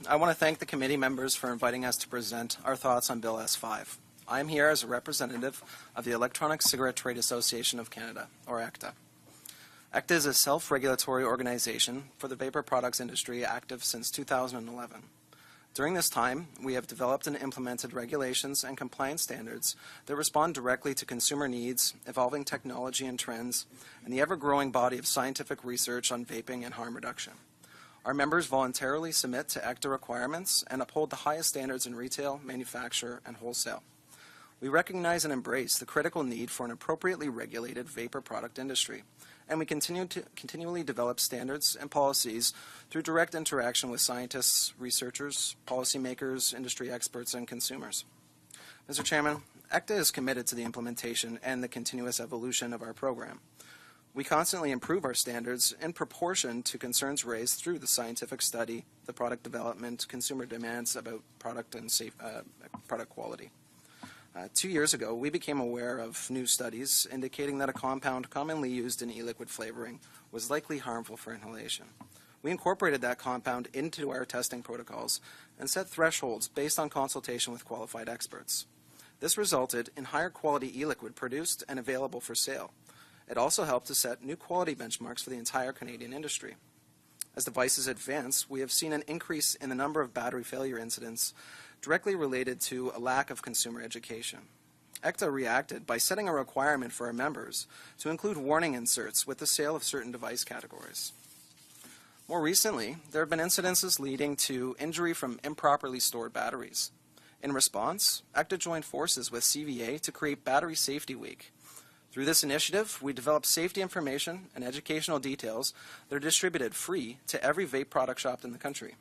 I want to thank the committee members for inviting us to present our thoughts on Bill S5. I am here as a representative of the Electronic Cigarette Trade Association of Canada, or ECTA. ECTA is a self-regulatory organization for the vapor products industry active since 2011. During this time, we have developed and implemented regulations and compliance standards that respond directly to consumer needs, evolving technology and trends, and the ever-growing body of scientific research on vaping and harm reduction. Our members voluntarily submit to ECTA requirements and uphold the highest standards in retail, manufacture, and wholesale. We recognize and embrace the critical need for an appropriately regulated vapor product industry, and we continually develop standards and policies through direct interaction with scientists, researchers, policymakers, industry experts, and consumers. Mr. Chairman, ECTA is committed to the implementation and the continuous evolution of our program. We constantly improve our standards in proportion to concerns raised through the scientific study, the product development, consumer demands about product and product quality. 2 years ago, we became aware of new studies indicating that a compound commonly used in e-liquid flavoring was likely harmful for inhalation. We incorporated that compound into our testing protocols and set thresholds based on consultation with qualified experts. This resulted in higher quality e-liquid produced and available for sale. It also helped to set new quality benchmarks for the entire Canadian industry. As devices advance, we have seen an increase in the number of battery failure incidents directly related to a lack of consumer education. ECTA reacted by setting a requirement for our members to include warning inserts with the sale of certain device categories. More recently, there have been incidences leading to injury from improperly stored batteries. In response, ECTA joined forces with CVA to create Battery Safety Week. Through this initiative, we developed safety information and educational details that are distributed free to every vape product shop in the country.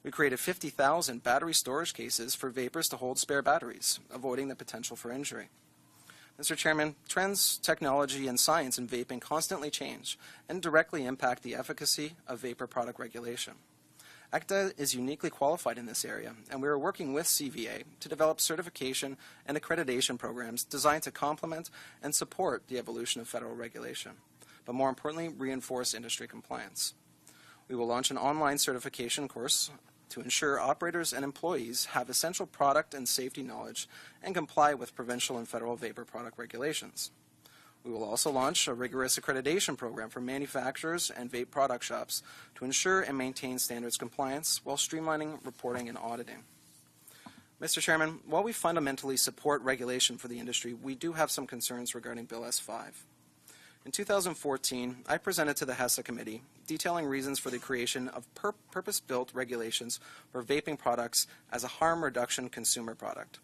We created 50,000 battery storage cases for vapors to hold spare batteries, avoiding the potential for injury. Mr. Chairman, trends, technology, and science in vaping constantly change and directly impact the efficacy of vapor product regulation. ECTA is uniquely qualified in this area, and we are working with CVA to develop certification and accreditation programs designed to complement and support the evolution of federal regulation, but more importantly, reinforce industry compliance. We will launch an online certification course to ensure operators and employees have essential product and safety knowledge and comply with provincial and federal vapor product regulations. We will also launch a rigorous accreditation program for manufacturers and vape product shops to ensure and maintain standards compliance while streamlining reporting and auditing. Mr. Chairman, while we fundamentally support regulation for the industry, we do have some concerns regarding Bill S5. In 2014, I presented to the HESA Committee detailing reasons for the creation of purpose-built regulations for vaping products as a harm reduction consumer product.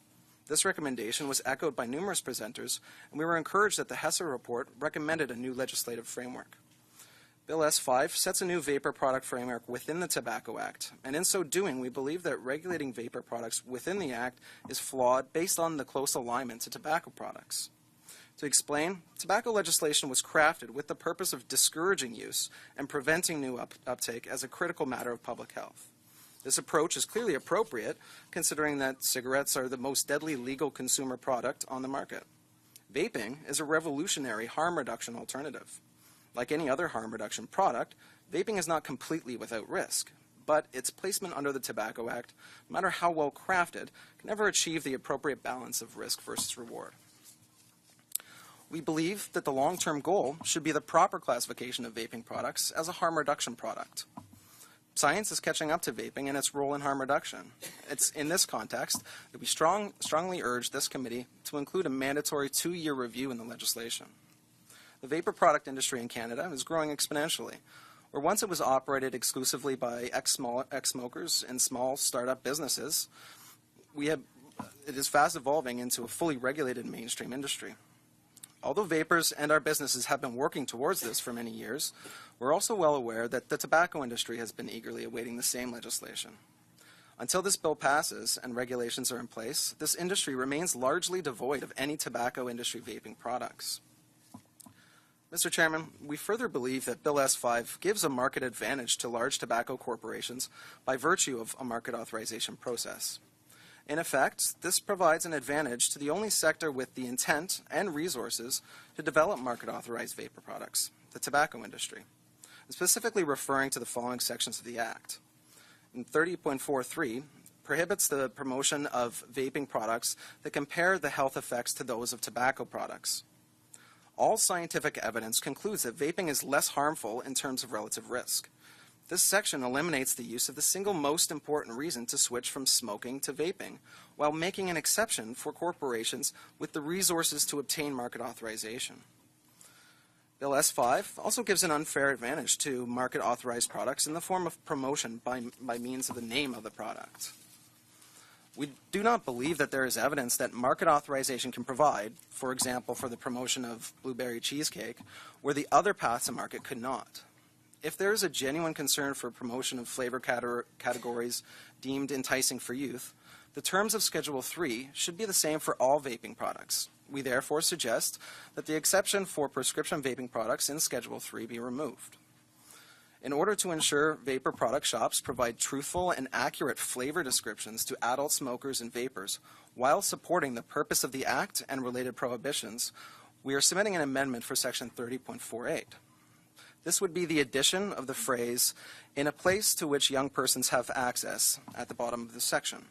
This recommendation was echoed by numerous presenters, and we were encouraged that the HESA report recommended a new legislative framework. Bill S5 sets a new vapor product framework within the Tobacco Act, and in so doing, we believe that regulating vapor products within the Act is flawed based on the close alignment to tobacco products. To explain, tobacco legislation was crafted with the purpose of discouraging use and preventing new uptake as a critical matter of public health. This approach is clearly appropriate, considering that cigarettes are the most deadly legal consumer product on the market. Vaping is a revolutionary harm reduction alternative. Like any other harm reduction product, vaping is not completely without risk, but its placement under the Tobacco Act, no matter how well crafted, can never achieve the appropriate balance of risk versus reward. We believe that the long-term goal should be the proper classification of vaping products as a harm reduction product. Science is catching up to vaping and its role in harm reduction. It's in this context that we strongly urge this committee to include a mandatory 2-year review in the legislation. The vapor product industry in Canada is growing exponentially, where once it was operated exclusively by ex-smokers and small startup businesses, it is fast evolving into a fully regulated mainstream industry. Although vapors and our businesses have been working towards this for many years, we're also well aware that the tobacco industry has been eagerly awaiting the same legislation. Until this bill passes and regulations are in place, this industry remains largely devoid of any tobacco industry vaping products. Mr. Chairman, we further believe that Bill S5 gives a market advantage to large tobacco corporations by virtue of a market authorization process. In effect, this provides an advantage to the only sector with the intent and resources to develop market-authorized vapor products, the tobacco industry, specifically referring to the following sections of the Act. And 30.43 prohibits the promotion of vaping products that compare the health effects to those of tobacco products. All scientific evidence concludes that vaping is less harmful in terms of relative risk. This section eliminates the use of the single most important reason to switch from smoking to vaping, while making an exception for corporations with the resources to obtain market authorization. Bill S5 also gives an unfair advantage to market-authorized products in the form of promotion by means of the name of the product. We do not believe that there is evidence that market authorization can provide, for example, for the promotion of blueberry cheesecake, where the other paths to market could not. If there is a genuine concern for promotion of flavor categories deemed enticing for youth, the terms of Schedule 3 should be the same for all vaping products. We therefore suggest that the exception for prescription vaping products in Schedule 3 be removed. In order to ensure vapor product shops provide truthful and accurate flavor descriptions to adult smokers and vapors while supporting the purpose of the Act and related prohibitions, we are submitting an amendment for Section 30.48. This would be the addition of the phrase, "in a place to which young persons have access," at the bottom of the section.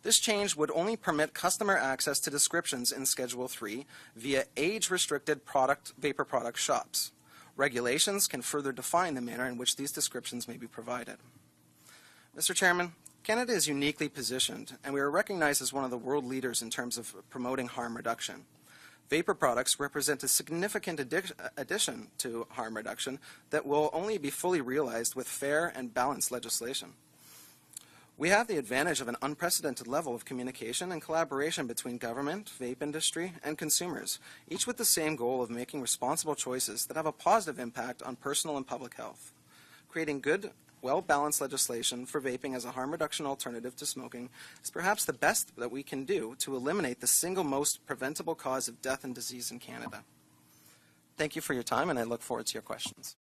This change would only permit customer access to descriptions in Schedule 3 via age-restricted vapor product shops. Regulations can further define the manner in which these descriptions may be provided. Mr. Chairman, Canada is uniquely positioned, and we are recognized as one of the world leaders in terms of promoting harm reduction. Vapor products represent a significant addition to harm reduction that will only be fully realized with fair and balanced legislation. We have the advantage of an unprecedented level of communication and collaboration between government, vape industry, and consumers, each with the same goal of making responsible choices that have a positive impact on personal and public health. Creating good, well-balanced legislation for vaping as a harm reduction alternative to smoking is perhaps the best that we can do to eliminate the single most preventable cause of death and disease in Canada. Thank you for your time, and I look forward to your questions.